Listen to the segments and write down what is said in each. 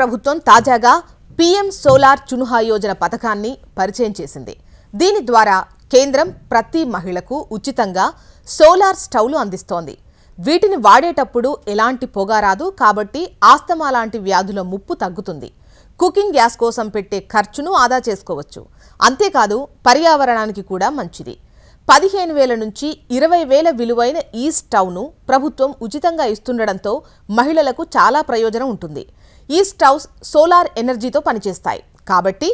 ప్రభుత్వం తాజాగా PM solar చునుహా Yojana పథకాన్ని పరిచయం చేసింది. దీని ద్వారా కేంద్రం ప్రతి మహిళకు ఉచితంగా సోలార్ స్టవ్లు అందిస్తోంది. వీటిని వాడేటప్పుడు ఎలాంటి పొగ రాదు కాబట్టి ఆస్తమా లాంటి వ్యాధుల ముప్పు తగ్గుతుంది. కుకింగ్ గ్యాస్ కోసం పెట్టే ఖర్చును ఆదా చేసుకోవచ్చు. అంతేకాదు పర్యావరణానికి కూడా మంచిది. 15,000 నుంచి 20,000 విలువైన ఈ స్టవ్ను ప్రభుత్వం ఉచితంగా ఇస్తుండడంతో మహిళలకు చాలా ప్రయోజనం ఉంటుంది. ఈ స్టవ్స్ సోలార్ ఎనర్జీతో పనిచేస్తాయి కాబట్టి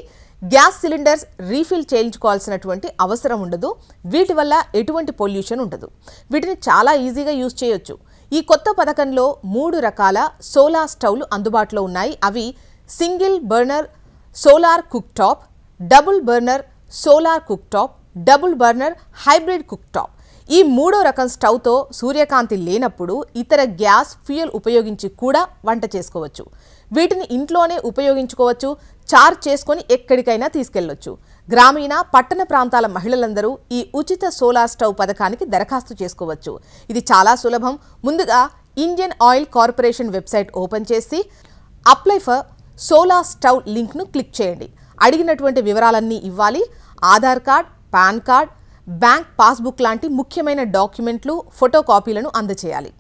గ్యాస్ సిలిండర్స్ రీఫిల్ చేయించుకోవాల్సినటువంటి అవసరం ఉండదు. వీటి వల్ల ఎటువంటి పొల్యూషన్ ఉండదు. వీటిని చాలా ఈజీగా యూజ్ చేయొచ్చు. ఈ కొత్త పథకంలో 3 రకాల సోలార్ స్టవ్లు అందుబాటులో ఉన్నాయి. అవి single burner solar cook top, double burner solar cook top, double burner hybrid cook top. ఈ 3వ రకం స్టవ్తో సూర్యకాంతి లేనప్పుడు ఇతర గ్యాస్ ఫ్యూయల్ ఉపయోగించి కూడా వంట చేసుకోవచ్చు. వీటిని ఇంట్లోనే ఉపయోగించుకోవచ్చు. చార్జ్ చేసుకొని ఎక్కడికైనా తీసుకెళ్లొచ్చు. గ్రామీణ పట్టణ ప్రాంతాల మహిళలందరూ ఈ ఉచిత సోలార్ స్టవ్ పథకానికి దరఖాస్తు చేసుకోవచ్చు. ఇది చాలా సులభం. ముందుగా Indian oil corporation website open చేసి అప్లై ఫర్ సోలార్ స్టవ్ లింక్ను క్లిక్ చేయండి. అడిగినటువంటి వివరాలన్నీ ఇవ్వాలి. Aadhaar card, pan card, bank passbook లాంటి ముఖ్యమైన డాక్యుమెంట్లు, ఫోటో కాపీలను అందజేయాలి.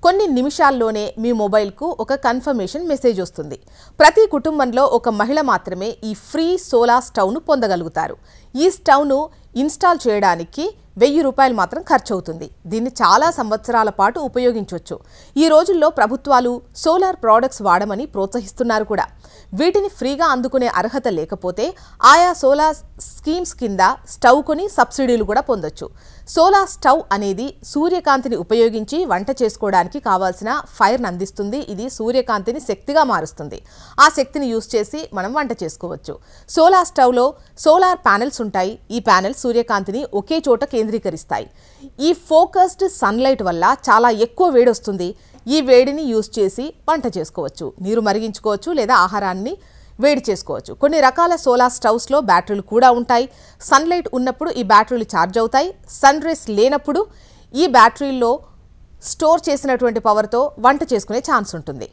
కొన్ని నిమిషాల్లోనే మీ మొబైల్కు ఒక కన్ఫర్మేషన్ మెసేజ్ వస్తుంది. ప్రతి కుటుంబంలో ఒక మహిళ మాత్రమే ఈ ఫ్రీ సోలార్ స్టవ్ను పొందగలుగుతారు. ఈ స్టవ్ను ఇన్స్టాల్ చేయడానికి 1000 రూపాయలు మాత్రం ఖర్చు అవుతుంది. దీన్ని చాలా సంవత్సరాల పాటు ఉపయోగించవచ్చు. ఈ రోజుల్లో ప్రభుత్వాలు సోలార్ ప్రోడక్ట్స్ వాడమని ప్రోత్సహిస్తున్నారు కూడా. వీటిని ఫ్రీగా అందుకునే అర్హత లేకపోతే ఆయా సోలార్ స్కీమ్స్ కింద స్టవ్ కొని సబ్సిడీలు కూడా పొందొచ్చు. సోలార్ స్టవ్ అనేది సూర్యకాంతిని ఉపయోగించి వంట చేసుకోవడానికి కావాల్సిన ఫైర్ని అందిస్తుంది. ఇది సూర్యకాంతిని శక్తిగా మారుస్తుంది. ఆ శక్తిని యూజ్ చేసి మనం వంట చేసుకోవచ్చు. సోలార్ స్టవ్లో సోలార్ ప్యానెల్స్ ఉంటాయి. ఈ ప్యానెల్స్ సూర్యకాంతిని ఒకే చోట కేంద్రీకరిస్తాయి. ఈ ఫోకస్డ్ సన్లైట్ వల్ల చాలా ఎక్కువ వేడి వస్తుంది. ఈ వేడిని యూజ్ చేసి వంట చేసుకోవచ్చు. నీరు మరిగించుకోవచ్చు లేదా ఆహారాన్ని వేడి చేసుకోవచ్చు. కొన్ని రకాల సోలార్ స్టవ్స్లో బ్యాటరీలు కూడా ఉంటాయి. సన్లైట్ ఉన్నప్పుడు ఈ బ్యాటరీలు ఛార్జ్ అవుతాయి. సన్ రేస్ లేనప్పుడు ఈ బ్యాటరీల్లో స్టోర్ చేసినటువంటి పవర్తో వంట చేసుకునే ఛాన్స్ ఉంటుంది.